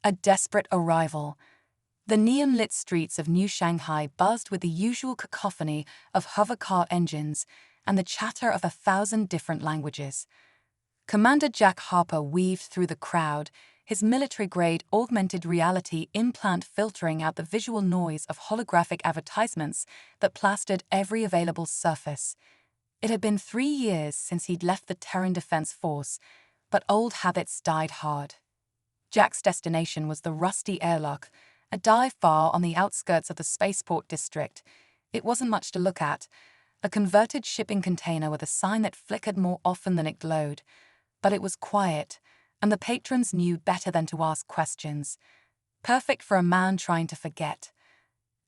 A desperate arrival. The neon-lit streets of New Shanghai buzzed with the usual cacophony of hovercar engines and the chatter of 1,000 different languages. Commander Jack Harper weaved through the crowd, his military-grade augmented reality implant filtering out the visual noise of holographic advertisements that plastered every available surface. It had been 3 years since he'd left the Terran Defense Force, but old habits died hard. Jack's destination was the rusty airlock, a dive bar on the outskirts of the spaceport district. It wasn't much to look at, a converted shipping container with a sign that flickered more often than it glowed. But it was quiet, and the patrons knew better than to ask questions. Perfect for a man trying to forget.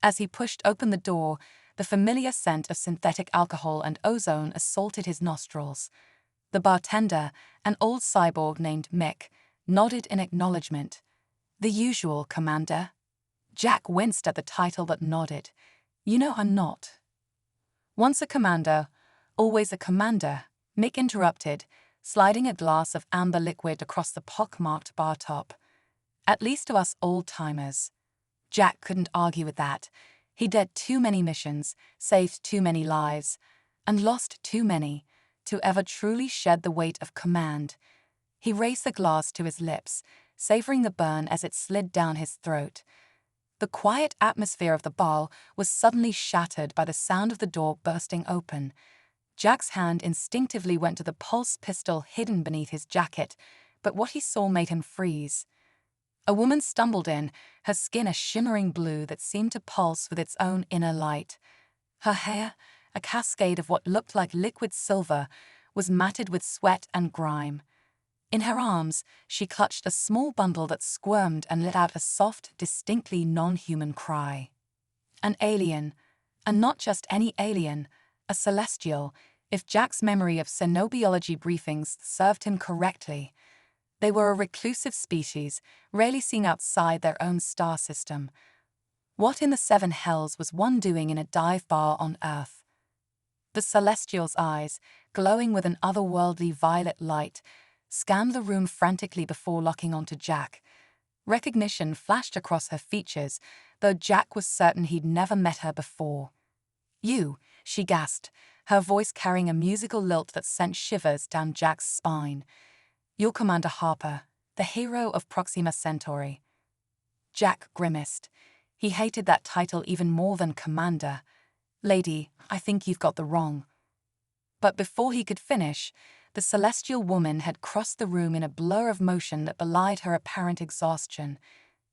As he pushed open the door, the familiar scent of synthetic alcohol and ozone assaulted his nostrils. The bartender, an old cyborg named Mick, nodded in acknowledgement. "The usual, Commander." Jack winced at the title but nodded. "You know I'm not." "Once a commander, always a commander," Mick interrupted, sliding a glass of amber liquid across the pock-marked bar top. "At least to us old-timers." Jack couldn't argue with that. He did too many missions, saved too many lives, and lost too many to ever truly shed the weight of command. He raised the glass to his lips, savoring the burn as it slid down his throat. The quiet atmosphere of the bar was suddenly shattered by the sound of the door bursting open. Jack's hand instinctively went to the pulse pistol hidden beneath his jacket, but what he saw made him freeze. A woman stumbled in, her skin a shimmering blue that seemed to pulse with its own inner light. Her hair, a cascade of what looked like liquid silver, was matted with sweat and grime. In her arms, she clutched a small bundle that squirmed and let out a soft, distinctly non-human cry. An alien, and not just any alien, a celestial, if Jack's memory of xenobiology briefings served him correctly. They were a reclusive species, rarely seen outside their own star system. What in the seven hells was one doing in a dive bar on Earth? The celestial's eyes, glowing with an otherworldly violet light, scanned the room frantically before locking onto Jack. Recognition flashed across her features, though Jack was certain he'd never met her before. "You," she gasped, her voice carrying a musical lilt that sent shivers down Jack's spine. "You're Commander Harper, the hero of Proxima Centauri." Jack grimaced. He hated that title even more than Commander. "Lady, I think you've got the wrong." But before he could finish, the celestial woman had crossed the room in a blur of motion that belied her apparent exhaustion.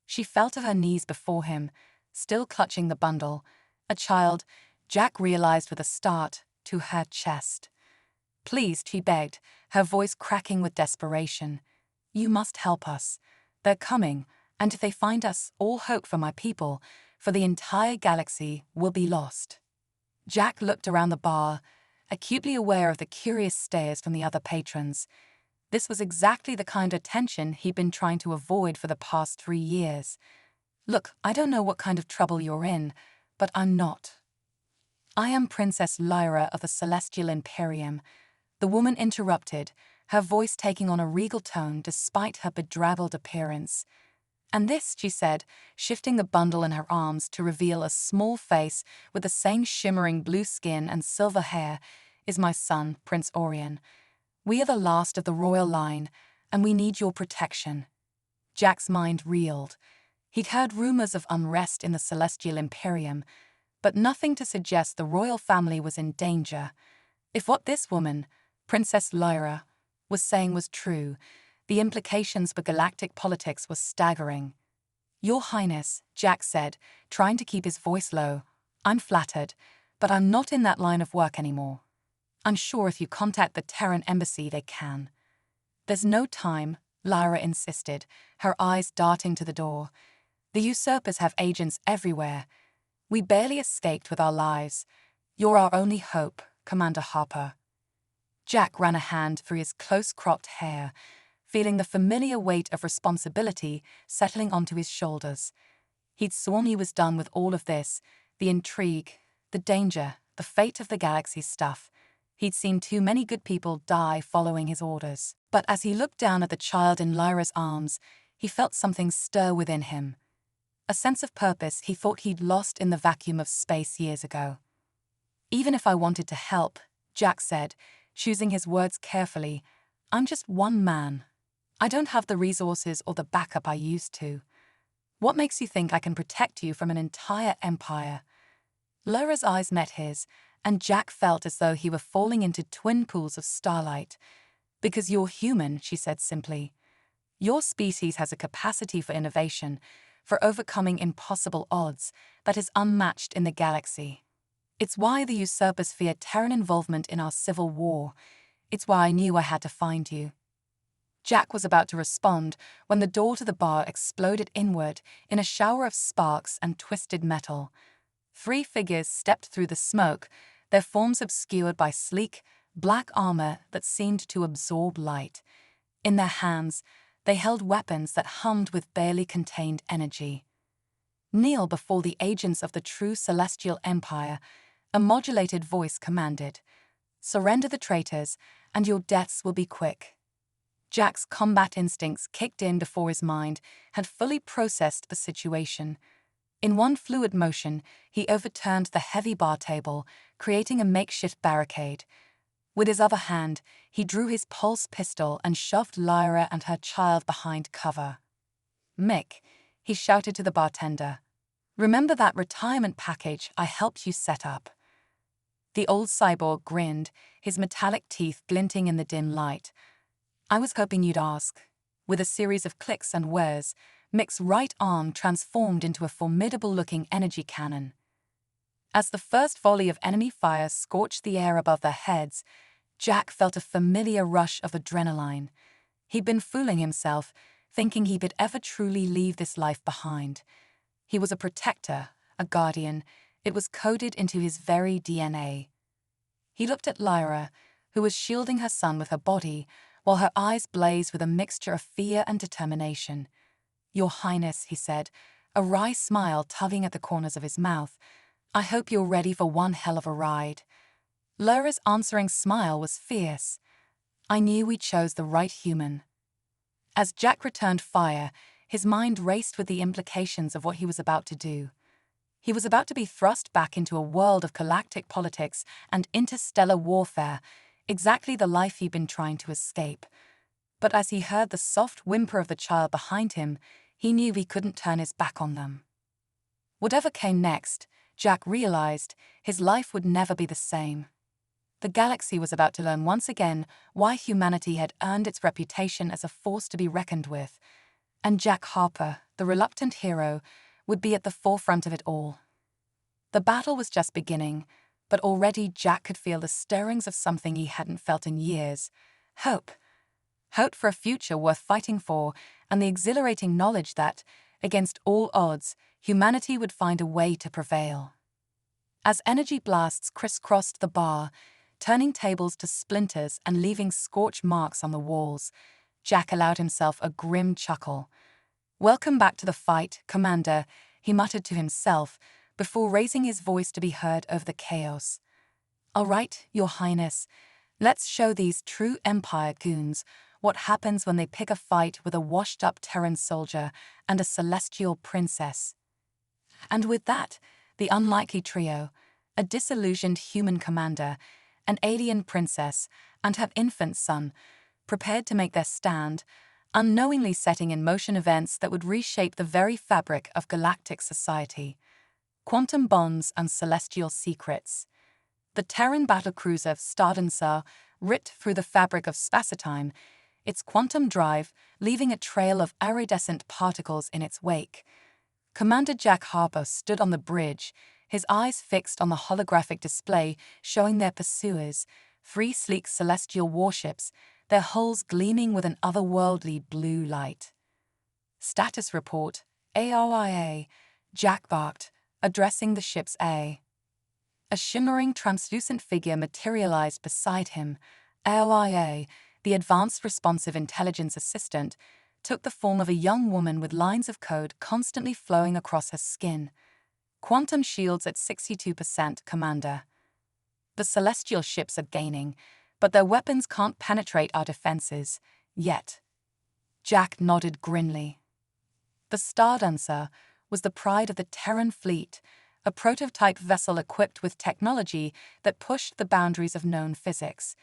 She fell to her knees before him, still clutching the bundle. A child, Jack realized with a start, to her chest. "Please," she begged, her voice cracking with desperation. "You must help us. They're coming, and if they find us, all hope for my people, for the entire galaxy, will be lost." Jack looked around the bar, acutely aware of the curious stares from the other patrons. This was exactly the kind of attention he'd been trying to avoid for the past 3 years. "Look, I don't know what kind of trouble you're in, but I'm not. I am Princess Lyra of the Celestial Imperium," the woman interrupted, her voice taking on a regal tone despite her bedraggled appearance. "And this," she said, shifting the bundle in her arms to reveal a small face with the same shimmering blue skin and silver hair, "is my son, Prince Orion. We are the last of the royal line, and we need your protection." Jack's mind reeled. He'd heard rumors of unrest in the Celestial Imperium, but nothing to suggest the royal family was in danger. If what this woman, Princess Lyra, was saying was true, the implications for galactic politics were staggering. "Your Highness," Jack said, trying to keep his voice low, "I'm flattered, but I'm not in that line of work anymore. I'm sure if you contact the Terran embassy, they can." "There's no time," Lyra insisted, her eyes darting to the door. "The usurpers have agents everywhere. We barely escaped with our lives. You're our only hope, Commander Harper." Jack ran a hand through his close-cropped hair, feeling the familiar weight of responsibility settling onto his shoulders. He'd sworn he was done with all of this, the intrigue, the danger, the fate of the galaxy stuff. He'd seen too many good people die following his orders. But as he looked down at the child in Lyra's arms, he felt something stir within him. A sense of purpose he thought he'd lost in the vacuum of space years ago. "Even if I wanted to help," Jack said, choosing his words carefully, "I'm just one man. I don't have the resources or the backup I used to. What makes you think I can protect you from an entire empire?" Laura's eyes met his, and Jack felt as though he were falling into twin pools of starlight. "Because you're human," she said simply. "Your species has a capacity for innovation, for overcoming impossible odds, that is unmatched in the galaxy. It's why the usurpers fear Terran involvement in our civil war. It's why I knew I had to find you." Jack was about to respond when the door to the bar exploded inward in a shower of sparks and twisted metal. 3 figures stepped through the smoke, their forms obscured by sleek, black armor that seemed to absorb light. In their hands, they held weapons that hummed with barely contained energy. "Kneel before the agents of the true celestial empire," a modulated voice commanded. "Surrender the traitors, and your deaths will be quick." Jack's combat instincts kicked in before his mind had fully processed the situation. In one fluid motion, he overturned the heavy bar table, creating a makeshift barricade. With his other hand, he drew his pulse pistol and shoved Lyra and her child behind cover. "Mick," he shouted to the bartender, "remember that retirement package I helped you set up?" The old cyborg grinned, his metallic teeth glinting in the dim light. "I was hoping you'd ask." With a series of clicks and whirs, Mick's right arm transformed into a formidable-looking energy cannon. As the first volley of enemy fire scorched the air above their heads, Jack felt a familiar rush of adrenaline. He'd been fooling himself, thinking he could ever truly leave this life behind. He was a protector, a guardian. It was coded into his very DNA. He looked at Lyra, who was shielding her son with her body, while her eyes blazed with a mixture of fear and determination. "Your Highness," he said, a wry smile tugging at the corners of his mouth, "I hope you're ready for one hell of a ride." Lyra's answering smile was fierce. "I knew we chose the right human." As Jack returned fire, his mind raced with the implications of what he was about to do. He was about to be thrust back into a world of galactic politics and interstellar warfare, exactly the life he'd been trying to escape. But as he heard the soft whimper of the child behind him, he knew he couldn't turn his back on them. Whatever came next, Jack realized his life would never be the same. The galaxy was about to learn once again why humanity had earned its reputation as a force to be reckoned with, and Jack Harper, the reluctant hero, would be at the forefront of it all. The battle was just beginning, but already Jack could feel the stirrings of something he hadn't felt in years: hope. Hope for a future worth fighting for, and the exhilarating knowledge that, against all odds, humanity would find a way to prevail. As energy blasts crisscrossed the bar, turning tables to splinters and leaving scorch marks on the walls, Jack allowed himself a grim chuckle. "Welcome back to the fight, Commander," he muttered to himself, before raising his voice to be heard over the chaos. "All right, Your Highness, let's show these true Empire goons what happens when they pick a fight with a washed-up Terran soldier and a celestial princess." And with that, the unlikely trio, a disillusioned human commander, an alien princess, and her infant son, prepared to make their stand, unknowingly setting in motion events that would reshape the very fabric of galactic society. Quantum bonds and celestial secrets. The Terran battlecruiser Stardensar ripped through the fabric of spacetime, its quantum drive leaving a trail of iridescent particles in its wake. Commander Jack Harper stood on the bridge, his eyes fixed on the holographic display showing their pursuers, 3 sleek celestial warships, their hulls gleaming with an otherworldly blue light. "Status report, ARIA," Jack barked, addressing the ship's A. A shimmering, translucent figure materialized beside him. ARIA, the Advanced Responsive Intelligence Assistant, took the form of a young woman with lines of code constantly flowing across her skin. "Quantum shields at 62%, Commander." "The celestial ships are gaining, but their weapons can't penetrate our defenses, yet." Jack nodded grimly. The Stardancer was the pride of the Terran fleet, a prototype vessel equipped with technology that pushed the boundaries of known physics.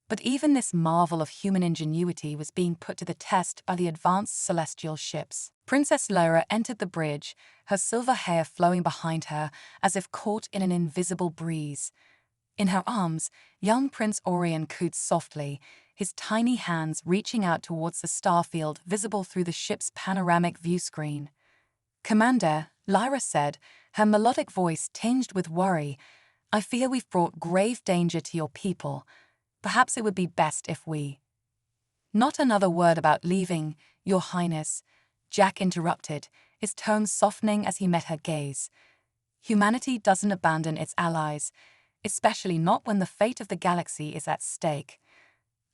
But even this marvel of human ingenuity was being put to the test by the advanced celestial ships. Princess Lyra entered the bridge, her silver hair flowing behind her as if caught in an invisible breeze. In her arms, young Prince Orion cooed softly, his tiny hands reaching out towards the starfield visible through the ship's panoramic view screen. "Commander," Lyra said, her melodic voice tinged with worry, "I fear we've brought grave danger to your people. Perhaps it would be best if we—" "Not another word about leaving, Your Highness," Jack interrupted, his tone softening as he met her gaze. "Humanity doesn't abandon its allies, especially not when the fate of the galaxy is at stake."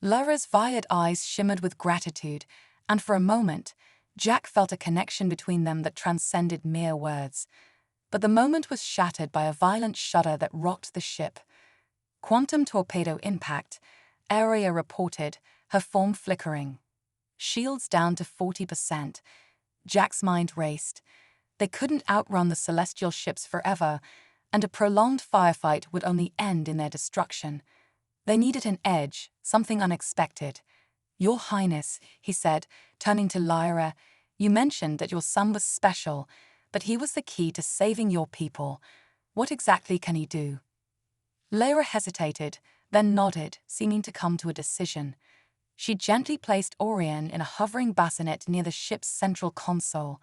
Lyra's violet eyes shimmered with gratitude, and for a moment, Jack felt a connection between them that transcended mere words. But the moment was shattered by a violent shudder that rocked the ship. "Quantum torpedo impact," Aria reported, her form flickering. "Shields down to 40%. Jack's mind raced. They couldn't outrun the celestial ships forever, and a prolonged firefight would only end in their destruction. They needed an edge, something unexpected. "Your Highness," he said, turning to Lyra, "you mentioned that your son was special, but he was the key to saving your people. What exactly can he do?" Lyra hesitated, then nodded, seeming to come to a decision. She gently placed Orion in a hovering bassinet near the ship's central console.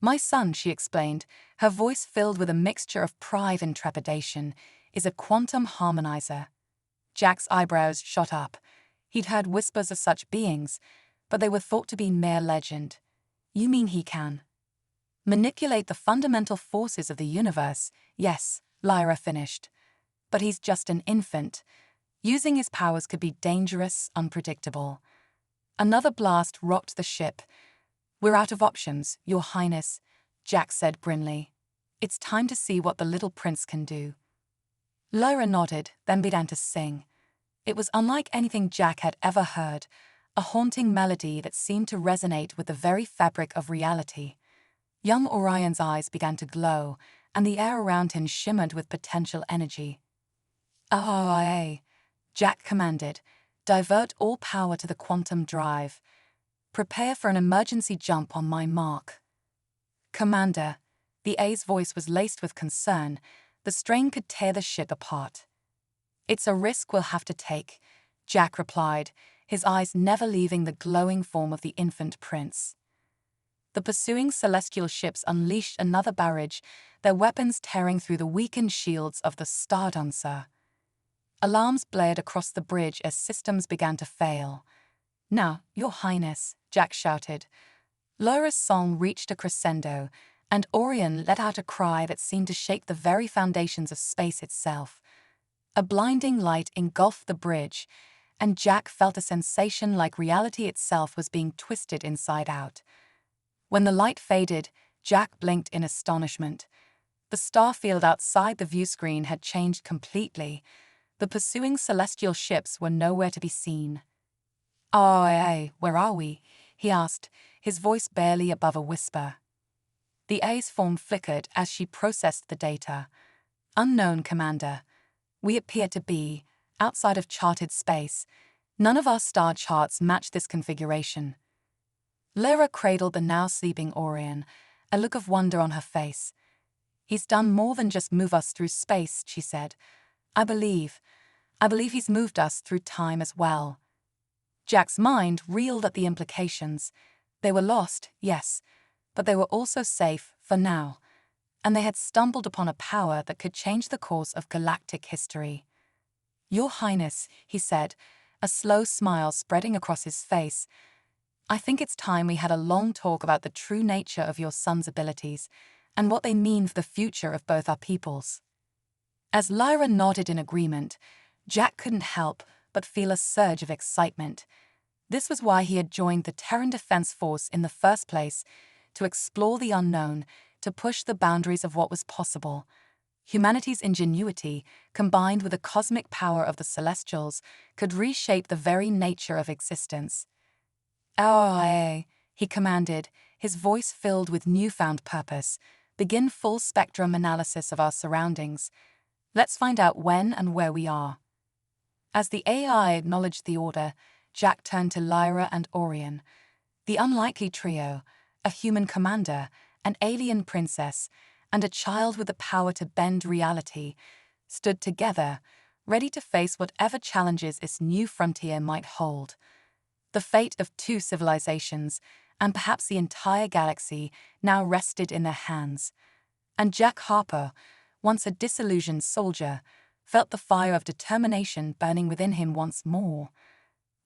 "My son," she explained, her voice filled with a mixture of pride and trepidation, "is a quantum harmonizer." Jack's eyebrows shot up. He'd heard whispers of such beings, but they were thought to be mere legend. "You mean he can manipulate the fundamental forces of the universe?" "Yes," Lyra finished. "But he's just an infant. Using his powers could be dangerous, unpredictable." Another blast rocked the ship. "We're out of options, Your Highness," Jack said grimly. "It's time to see what the little prince can do." Lyra nodded, then began to sing. It was unlike anything Jack had ever heard, a haunting melody that seemed to resonate with the very fabric of reality. Young Orion's eyes began to glow, and the air around him shimmered with potential energy. "HFY," Jack commanded, "divert all power to the quantum drive. Prepare for an emergency jump on my mark." "Commander," the A's voice was laced with concern, the strain could tear the ship apart. "It's a risk we'll have to take," Jack replied, his eyes never leaving the glowing form of the infant prince. The pursuing celestial ships unleashed another barrage, their weapons tearing through the weakened shields of the Stardancer. Alarms blared across the bridge as systems began to fail. "Now, Your Highness," Jack shouted. Lyra's song reached a crescendo, and Orion let out a cry that seemed to shake the very foundations of space itself. A blinding light engulfed the bridge, and Jack felt a sensation like reality itself was being twisted inside out. When the light faded, Jack blinked in astonishment. The starfield outside the viewscreen had changed completely. The pursuing celestial ships were nowhere to be seen. "Oh, where are we?" he asked, his voice barely above a whisper. The A's form flickered as she processed the data. "Unknown, Commander. We appear to be outside of charted space. None of our star charts match this configuration." Lyra cradled the now sleeping Orion, a look of wonder on her face. "He's done more than just move us through space," she said. I believe he's moved us through time as well." Jack's mind reeled at the implications. They were lost, yes, but they were also safe for now, and they had stumbled upon a power that could change the course of galactic history. "Your Highness," he said, a slow smile spreading across his face, "I think it's time we had a long talk about the true nature of your son's abilities and what they mean for the future of both our peoples." As Lyra nodded in agreement, Jack couldn't help but feel a surge of excitement. This was why he had joined the Terran Defense Force in the first place, to explore the unknown, to push the boundaries of what was possible. Humanity's ingenuity, combined with the cosmic power of the Celestials, could reshape the very nature of existence. "Oh," he commanded, his voice filled with newfound purpose, begin full spectrum analysis of our surroundings. Let's find out when and where we are. As the AI acknowledged the order, Jack turned to Lyra and Orion. The unlikely trio, a human commander, an alien princess, and a child with the power to bend reality, stood together, ready to face whatever challenges this new frontier might hold. The fate of two civilizations, and perhaps the entire galaxy, now rested in their hands. And Jack Harper, once a disillusioned soldier, felt the fire of determination burning within him once more.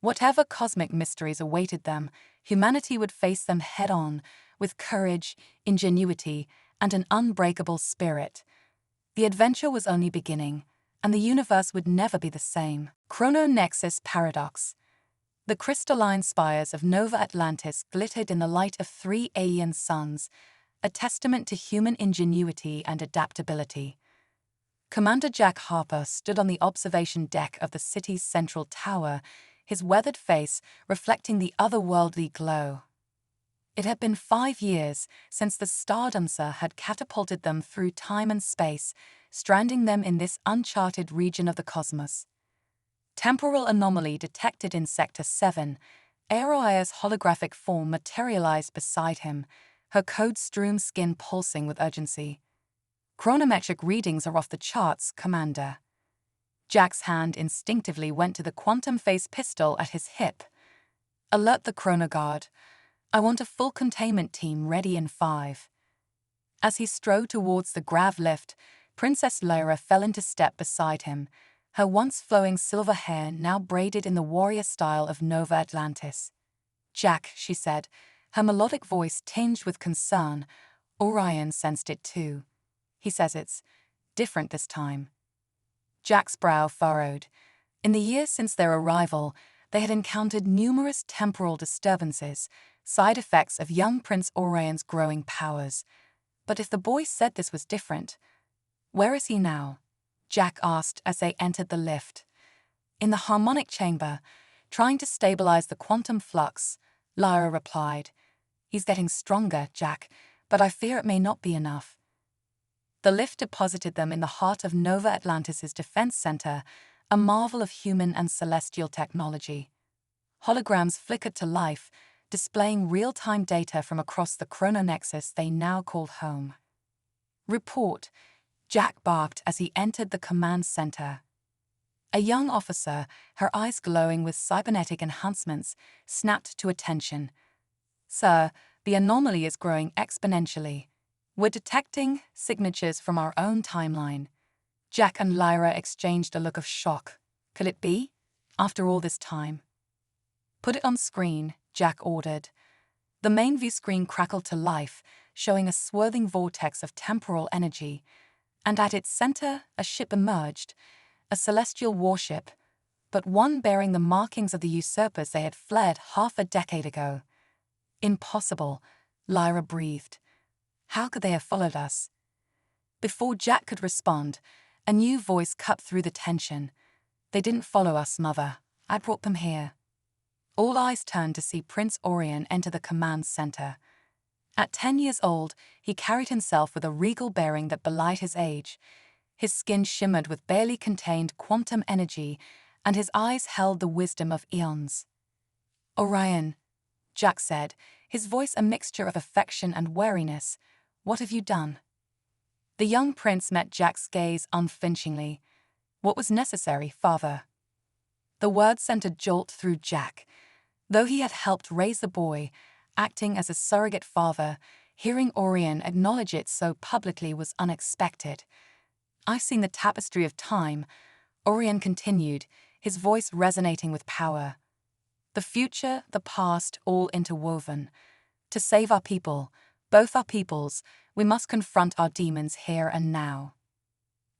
Whatever cosmic mysteries awaited them, humanity would face them head-on, with courage, ingenuity, and an unbreakable spirit. The adventure was only beginning, and the universe would never be the same. Chrono-Nexus Paradox. The crystalline spires of Nova Atlantis glittered in the light of 3 alien suns, a testament to human ingenuity and adaptability. Commander Jack Harper stood on the observation deck of the city's central tower, his weathered face reflecting the otherworldly glow. It had been 5 years since the Stardomser had catapulted them through time and space, stranding them in this uncharted region of the cosmos. Temporal anomaly detected in Sector 7, Aeroia's holographic form materialized beside him, her code-strewn skin pulsing with urgency. Chronometric readings are off the charts, Commander. Jack's hand instinctively went to the quantum phase pistol at his hip. Alert the chronoguard. I want a full containment team ready in 5. As he strode towards the grav lift, Princess Lyra fell into step beside him, her once flowing silver hair now braided in the warrior style of Nova Atlantis. Jack, she said, her melodic voice tinged with concern. Orion sensed it too. He says it's different this time. Jack's brow furrowed. In the years since their arrival, they had encountered numerous temporal disturbances, side effects of young Prince Orion's growing powers. But if the boy said this was different, where is he now? Jack asked as they entered the lift. In the harmonic chamber, trying to stabilize the quantum flux, Lyra replied. He's getting stronger, Jack, but I fear it may not be enough. The lift deposited them in the heart of Nova Atlantis' defense center, a marvel of human and celestial technology. Holograms flickered to life, displaying real-time data from across the chrononexus they now called home. Report, Jack barked as he entered the command center. A young officer, her eyes glowing with cybernetic enhancements, snapped to attention. Sir, the anomaly is growing exponentially. We're detecting signatures from our own timeline. Jack and Lyra exchanged a look of shock. Could it be? After all this time? Put it on screen, Jack ordered. The main view screen crackled to life, showing a swirling vortex of temporal energy, and at its center a ship emerged, a celestial warship, but one bearing the markings of the usurpers they had fled half a decade ago. Impossible, Lyra breathed. How could they have followed us? Before Jack could respond, a new voice cut through the tension. They didn't follow us, Mother. I brought them here. All eyes turned to see Prince Orion enter the command center. At 10 years old, he carried himself with a regal bearing that belied his age. His skin shimmered with barely contained quantum energy, and his eyes held the wisdom of eons. Orion, Jack said, his voice a mixture of affection and wariness. What have you done? The young prince met Jack's gaze unflinchingly. What was necessary, father? The words sent a jolt through Jack. Though he had helped raise the boy, acting as a surrogate father, hearing Orion acknowledge it so publicly was unexpected. I've seen the tapestry of time, Orion continued, his voice resonating with power. The future, the past, all interwoven. To save our people, both our peoples, we must confront our demons here and now.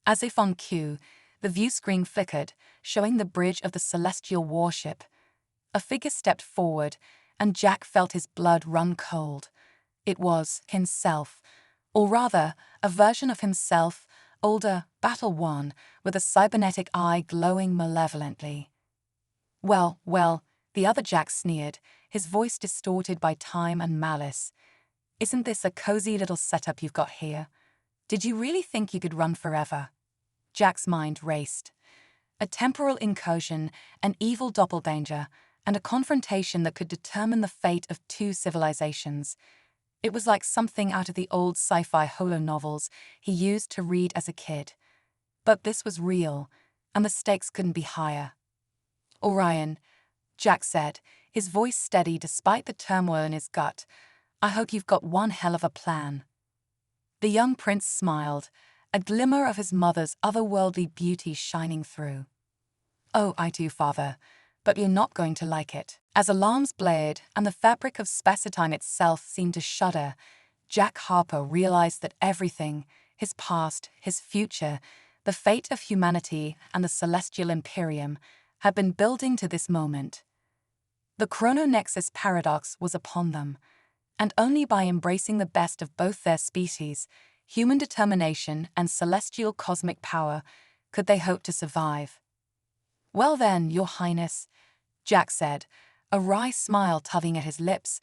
As if on cue, the view screen flickered, showing the bridge of the celestial warship. A figure stepped forward, and Jack felt his blood run cold. It was himself, or rather, a version of himself, older, battle-worn, with a cybernetic eye glowing malevolently. Well, the other Jack sneered, his voice distorted by time and malice. Isn't this a cozy little setup you've got here? Did you really think you could run forever? Jack's mind raced. A temporal incursion, an evil doppelganger, and a confrontation that could determine the fate of two civilizations. It was like something out of the old sci-fi holo novels he used to read as a kid. But this was real, and the stakes couldn't be higher. "Orion," Jack said, his voice steady despite the turmoil in his gut, "I hope you've got one hell of a plan." The young prince smiled, a glimmer of his mother's otherworldly beauty shining through. "Oh, I do, father, but you're not going to like it." As alarms blared and the fabric of space-time itself seemed to shudder, Jack Harper realized that everything, his past, his future, the fate of humanity and the celestial imperium, had been building to this moment. The chrononexus paradox was upon them, and only by embracing the best of both their species, human determination and celestial cosmic power, could they hope to survive. "Well then, Your Highness," Jack said, a wry smile tugging at his lips,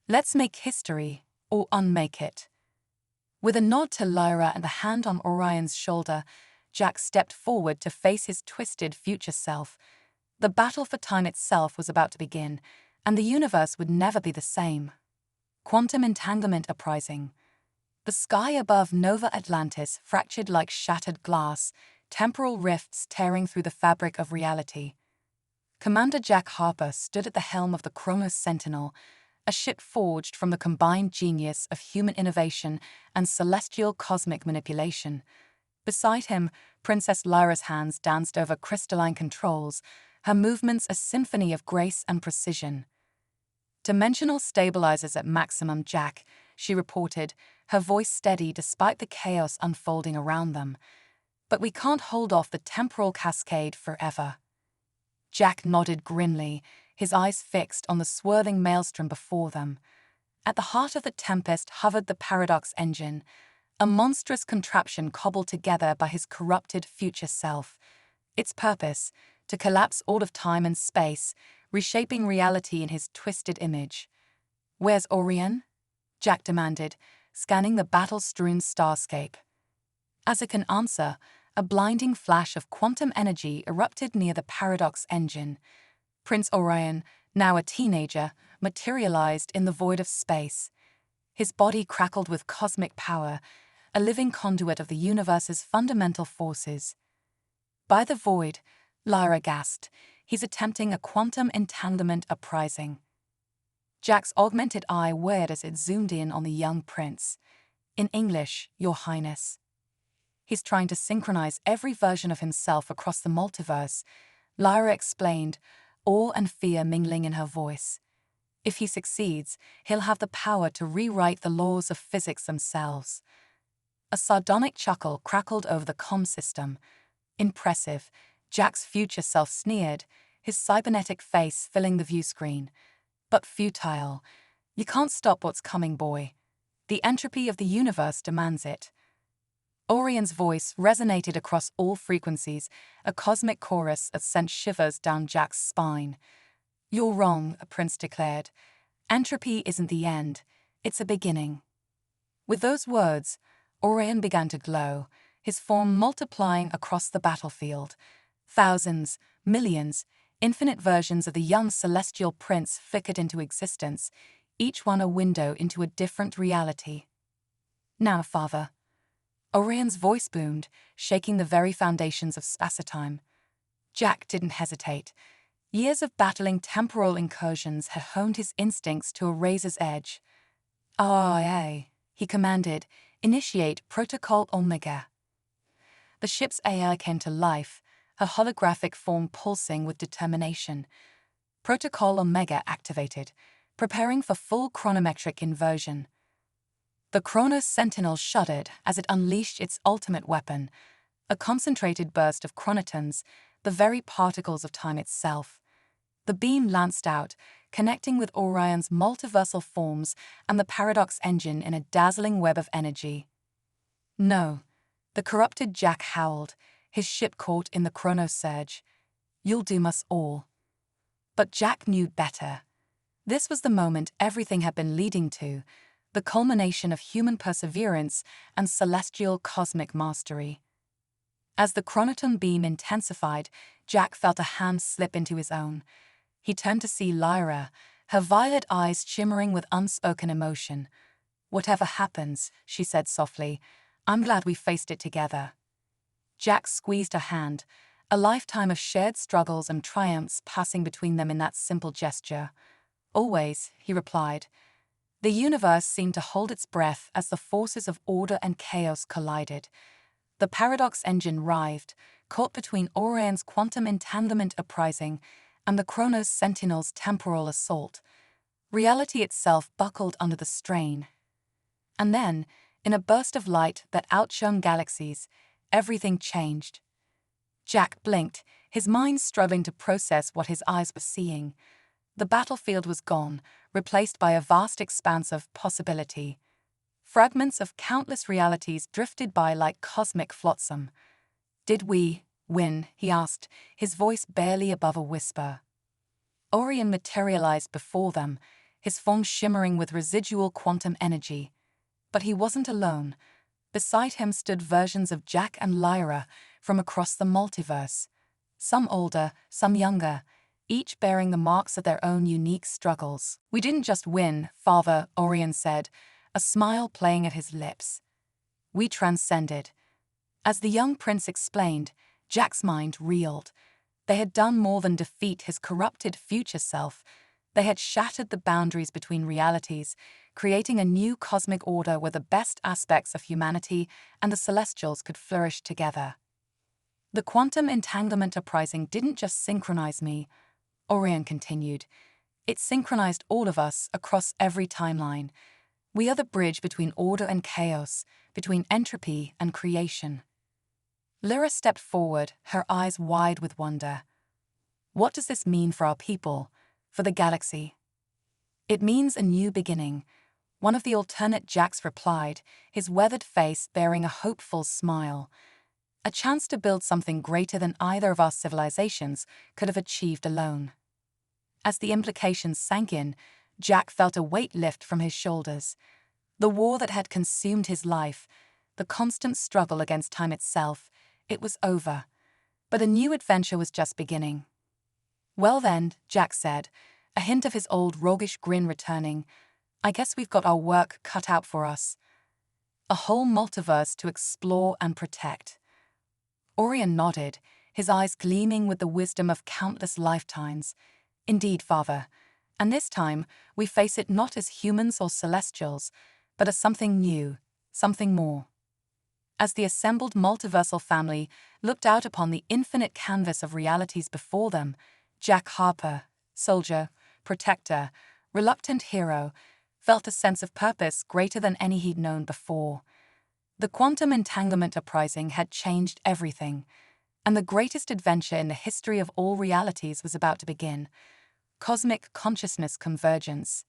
"let's make history, or unmake it." With a nod to Lyra and a hand on Orion's shoulder, Jack stepped forward to face his twisted future self. The battle for time itself was about to begin, and the universe would never be the same. Quantum entanglement uprising. The sky above Nova Atlantis fractured like shattered glass, temporal rifts tearing through the fabric of reality. Commander Jack Harper stood at the helm of the Kronos Sentinel, a ship forged from the combined genius of human innovation and celestial cosmic manipulation. Beside him, Princess Lyra's hands danced over crystalline controls, her movements a symphony of grace and precision. "Dimensional stabilizers at maximum, Jack," she reported, her voice steady despite the chaos unfolding around them. "But we can't hold off the temporal cascade forever." Jack nodded grimly, his eyes fixed on the swirling maelstrom before them. At the heart of the tempest hovered the paradox engine, a monstrous contraption cobbled together by his corrupted future self. Its purpose, to collapse all of time and space, reshaping reality in his twisted image. "Where's Orion?" Jack demanded, scanning the battle-strewn starscape. As it can answer, a blinding flash of quantum energy erupted near the paradox engine. Prince Orion, now a teenager, materialized in the void of space. His body crackled with cosmic power, a living conduit of the universe's fundamental forces. "By the void," Lyra gasped, "he's attempting a quantum entanglement uprising." Jack's augmented eye wared as it zoomed in on the young prince. "In English, Your Highness." "He's trying to synchronize every version of himself across the multiverse," Lyra explained, awe and fear mingling in her voice. "If he succeeds, he'll have the power to rewrite the laws of physics themselves." A sardonic chuckle crackled over the comm system. "Impressive," Jack's future self sneered, his cybernetic face filling the view screen. "But futile. You can't stop what's coming, boy. The entropy of the universe demands it." Orion's voice resonated across all frequencies, a cosmic chorus that sent shivers down Jack's spine. "You're wrong," a prince declared. "Entropy isn't the end, it's a beginning." With those words, Orion began to glow, his form multiplying across the battlefield. Thousands, millions, infinite versions of the young celestial prince flickered into existence, each one a window into a different reality. "Now, father." Orion's voice boomed, shaking the very foundations of spacetime. Jack didn't hesitate. Years of battling temporal incursions had honed his instincts to a razor's edge. "Aye," he commanded, "initiate Protocol Omega." The ship's AI came to life, her holographic form pulsing with determination. Protocol Omega activated, preparing for full chronometric inversion. The Kronos Sentinel shuddered as it unleashed its ultimate weapon, a concentrated burst of chronotons, the very particles of time itself. The beam lanced out, connecting with Orion's multiversal forms and the paradox engine in a dazzling web of energy. "No," the corrupted Jack howled, his ship caught in the Kronos surge. "You'll doom us all." But Jack knew better. This was the moment everything had been leading to, the culmination of human perseverance and celestial cosmic mastery. As the chronoton beam intensified, Jack felt a hand slip into his own. He turned to see Lyra, her violet eyes shimmering with unspoken emotion. "Whatever happens," she said softly, "I'm glad we faced it together." Jack squeezed her hand, a lifetime of shared struggles and triumphs passing between them in that simple gesture. "Always," he replied. The universe seemed to hold its breath as the forces of order and chaos collided. The paradox engine writhed, caught between Orion's quantum entanglement uprising and the Chronos Sentinel's temporal assault. Reality itself buckled under the strain. And then, in a burst of light that outshone galaxies, everything changed. Jack blinked, his mind struggling to process what his eyes were seeing. The battlefield was gone, replaced by a vast expanse of possibility. Fragments of countless realities drifted by like cosmic flotsam. "Did we win?" he asked, his voice barely above a whisper. Orion materialized before them, his form shimmering with residual quantum energy. But he wasn't alone. Beside him stood versions of Jack and Lyra from across the multiverse. Some older, some younger, each bearing the marks of their own unique struggles. "We didn't just win, Father," Orion said, a smile playing at his lips. "We transcended." As the young prince explained, Jack's mind reeled. They had done more than defeat his corrupted future self. They had shattered the boundaries between realities, creating a new cosmic order where the best aspects of humanity and the Celestials could flourish together. "The quantum entanglement uprising didn't just synchronize me," Orion continued. "It synchronized all of us across every timeline. We are the bridge between order and chaos, between entropy and creation." Lyra stepped forward, her eyes wide with wonder. "What does this mean for our people, for the galaxy?" "It means a new beginning," one of the alternate Jacks replied, his weathered face bearing a hopeful smile. "A chance to build something greater than either of our civilizations could have achieved alone." As the implications sank in, Jack felt a weight lift from his shoulders. The war that had consumed his life, the constant struggle against time itself, it was over. But a new adventure was just beginning. "Well then," Jack said, a hint of his old roguish grin returning, "I guess we've got our work cut out for us. A whole multiverse to explore and protect." Orion nodded, his eyes gleaming with the wisdom of countless lifetimes. "Indeed, Father. And this time, we face it not as humans or celestials, but as something new, something more." As the assembled multiversal family looked out upon the infinite canvas of realities before them, Jack Harper, soldier, protector, reluctant hero, felt a sense of purpose greater than any he'd known before. The quantum entanglement uprising had changed everything, and the greatest adventure in the history of all realities was about to begin: cosmic consciousness convergence.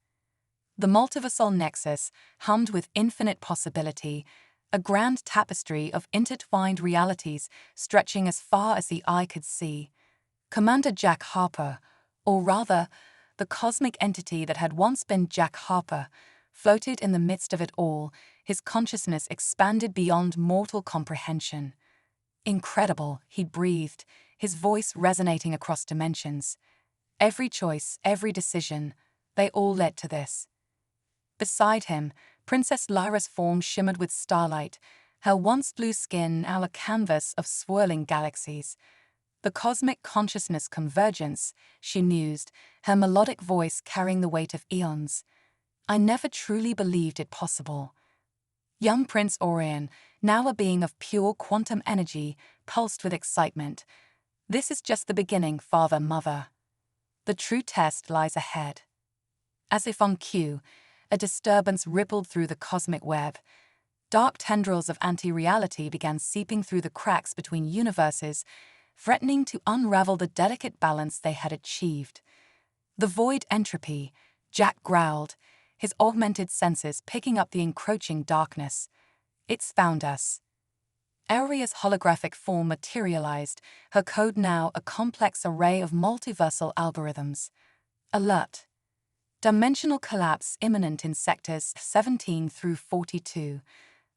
The multiversal nexus hummed with infinite possibility, a grand tapestry of intertwined realities stretching as far as the eye could see. Commander Jack Harper, or rather, the cosmic entity that had once been Jack Harper, floated in the midst of it all, his consciousness expanded beyond mortal comprehension. "Incredible," he breathed, his voice resonating across dimensions. Every choice, every decision, they all led to this. Beside him, Princess Lyra's form shimmered with starlight, her once blue skin now a canvas of swirling galaxies. "The cosmic consciousness convergence," she mused, her melodic voice carrying the weight of eons. "I never truly believed it possible." Young Prince Orion, now a being of pure quantum energy, pulsed with excitement. "This is just the beginning, Father, Mother. The true test lies ahead." As if on cue, a disturbance rippled through the cosmic web. Dark tendrils of anti-reality began seeping through the cracks between universes, threatening to unravel the delicate balance they had achieved. "The void entropy," Jack growled, his augmented senses picking up the encroaching darkness. "It's found us." Aria's holographic form materialized, her code now a complex array of multiversal algorithms. "Alert. Dimensional collapse imminent in sectors 17 through 42.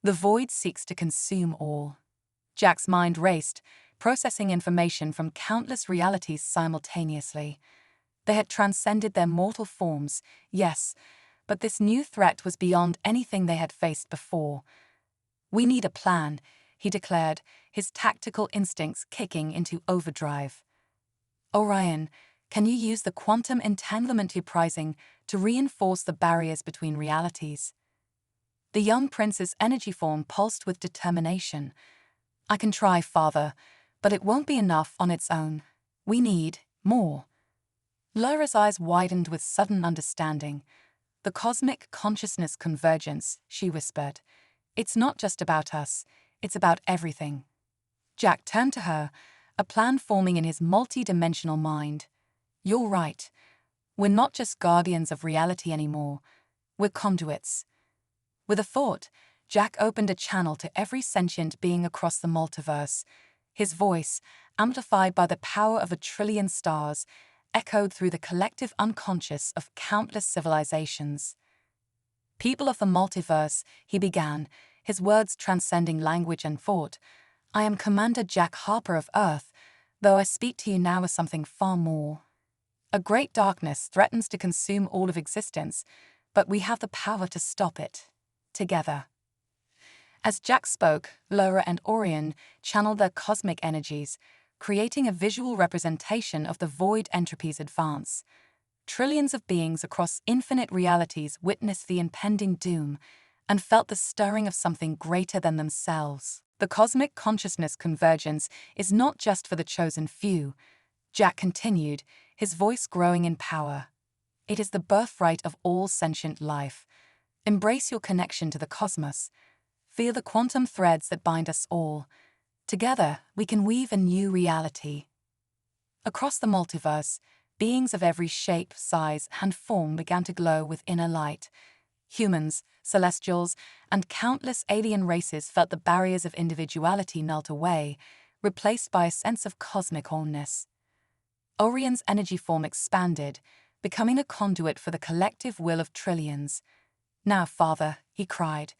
The void seeks to consume all. Jack's mind raced, processing information from countless realities simultaneously. They had transcended their mortal forms, yes, but this new threat was beyond anything they had faced before. "We need a plan," he declared, his tactical instincts kicking into overdrive. "Orion, can you use the quantum entanglement uprising to reinforce the barriers between realities?" The young prince's energy form pulsed with determination. "I can try, father, but it won't be enough on its own. We need more." Lyra's eyes widened with sudden understanding. "The cosmic consciousness convergence," she whispered. "It's not just about us, it's about everything." Jack turned to her, a plan forming in his multi-dimensional mind. "You're right. We're not just guardians of reality anymore. We're conduits." With a thought, Jack opened a channel to every sentient being across the multiverse. His voice, amplified by the power of 1,000,000,000,000 stars, echoed through the collective unconscious of countless civilizations. "People of the multiverse," he began, his words transcending language and thought, "I am Commander Jack Harper of Earth, though I speak to you now as something far more. A great darkness threatens to consume all of existence, but we have the power to stop it. Together." As Jack spoke, Lyra and Orion channeled their cosmic energies, creating a visual representation of the void entropy's advance. Trillions of beings across infinite realities witnessed the impending doom and felt the stirring of something greater than themselves. "The cosmic consciousness convergence is not just for the chosen few," Jack continued, his voice growing in power. "It is the birthright of all sentient life. Embrace your connection to the cosmos. Feel the quantum threads that bind us all. Together, we can weave a new reality." Across the multiverse, beings of every shape, size, and form began to glow with inner light. Humans, celestials, and countless alien races felt the barriers of individuality melt away, replaced by a sense of cosmic wholeness. Orion's energy form expanded, becoming a conduit for the collective will of trillions. "Now, father," he cried,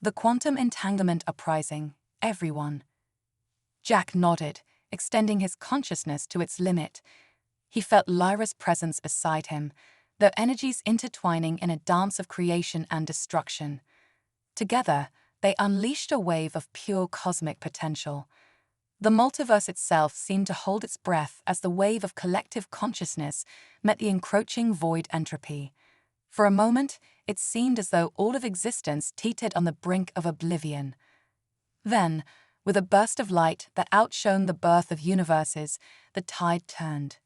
"the quantum entanglement uprising, everyone." Jack nodded, extending his consciousness to its limit. He felt Lyra's presence beside him, their energies intertwining in a dance of creation and destruction. Together, they unleashed a wave of pure cosmic potential. The multiverse itself seemed to hold its breath as the wave of collective consciousness met the encroaching void entropy. For a moment, it seemed as though all of existence teetered on the brink of oblivion. Then, with a burst of light that outshone the birth of universes, the tide turned.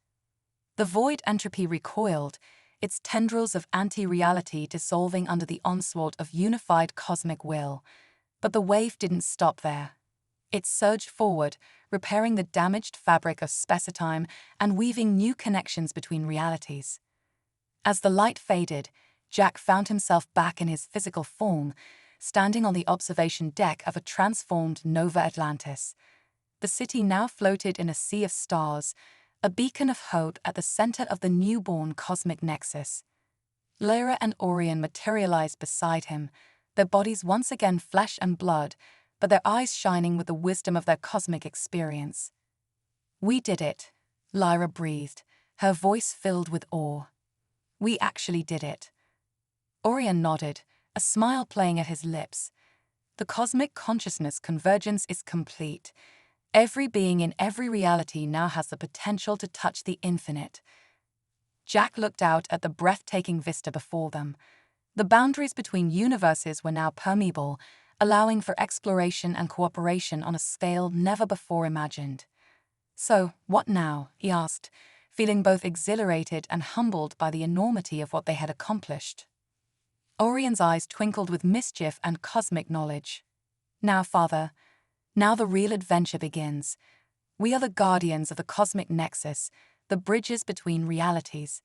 The void entropy recoiled, its tendrils of anti-reality dissolving under the onslaught of unified cosmic will. But the wave didn't stop there. It surged forward, repairing the damaged fabric of space-time and weaving new connections between realities. As the light faded, Jack found himself back in his physical form, standing on the observation deck of a transformed Nova Atlantis. The city now floated in a sea of stars, a beacon of hope at the center of the newborn cosmic nexus. Lyra and Orion materialized beside him, their bodies once again flesh and blood, but their eyes shining with the wisdom of their cosmic experience. "We did it," Lyra breathed, her voice filled with awe. "We actually did it." Orion nodded, a smile playing at his lips. "The cosmic consciousness convergence is complete. Every being in every reality now has the potential to touch the infinite." Jack looked out at the breathtaking vista before them. The boundaries between universes were now permeable, allowing for exploration and cooperation on a scale never before imagined. "So, what now?" he asked, feeling both exhilarated and humbled by the enormity of what they had accomplished. Orion's eyes twinkled with mischief and cosmic knowledge. "Now, father, now the real adventure begins. We are the guardians of the cosmic nexus, the bridges between realities.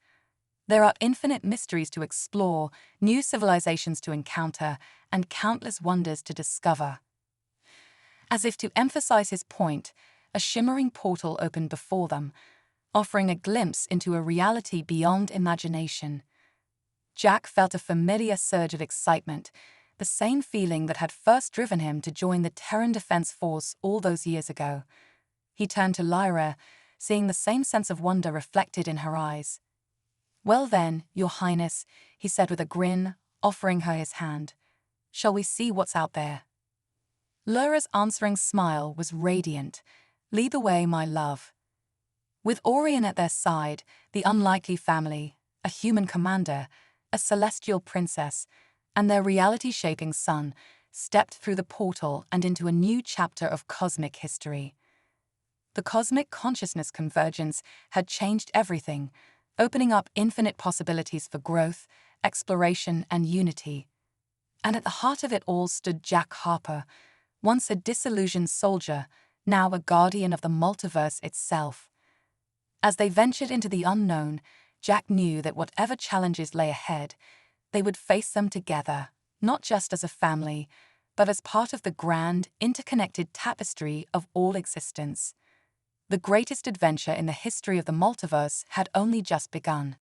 There are infinite mysteries to explore, new civilizations to encounter, and countless wonders to discover." As if to emphasize his point, a shimmering portal opened before them, offering a glimpse into a reality beyond imagination. Jack felt a familiar surge of excitement, the same feeling that had first driven him to join the Terran Defense Force all those years ago. He turned to Lyra, seeing the same sense of wonder reflected in her eyes. "Well then, Your Highness," he said with a grin, offering her his hand. "Shall we see what's out there?" Lyra's answering smile was radiant. "Lead the way, my love." With Orion at their side, the unlikely family, a human commander, a celestial princess, and their reality-shaping son, stepped through the portal and into a new chapter of cosmic history. The cosmic consciousness convergence had changed everything, opening up infinite possibilities for growth, exploration, and unity. And at the heart of it all stood Jack Harper, once a disillusioned soldier, now a guardian of the multiverse itself. As they ventured into the unknown, Jack knew that whatever challenges lay ahead, they would face them together, not just as a family, but as part of the grand, interconnected tapestry of all existence. The greatest adventure in the history of the multiverse had only just begun.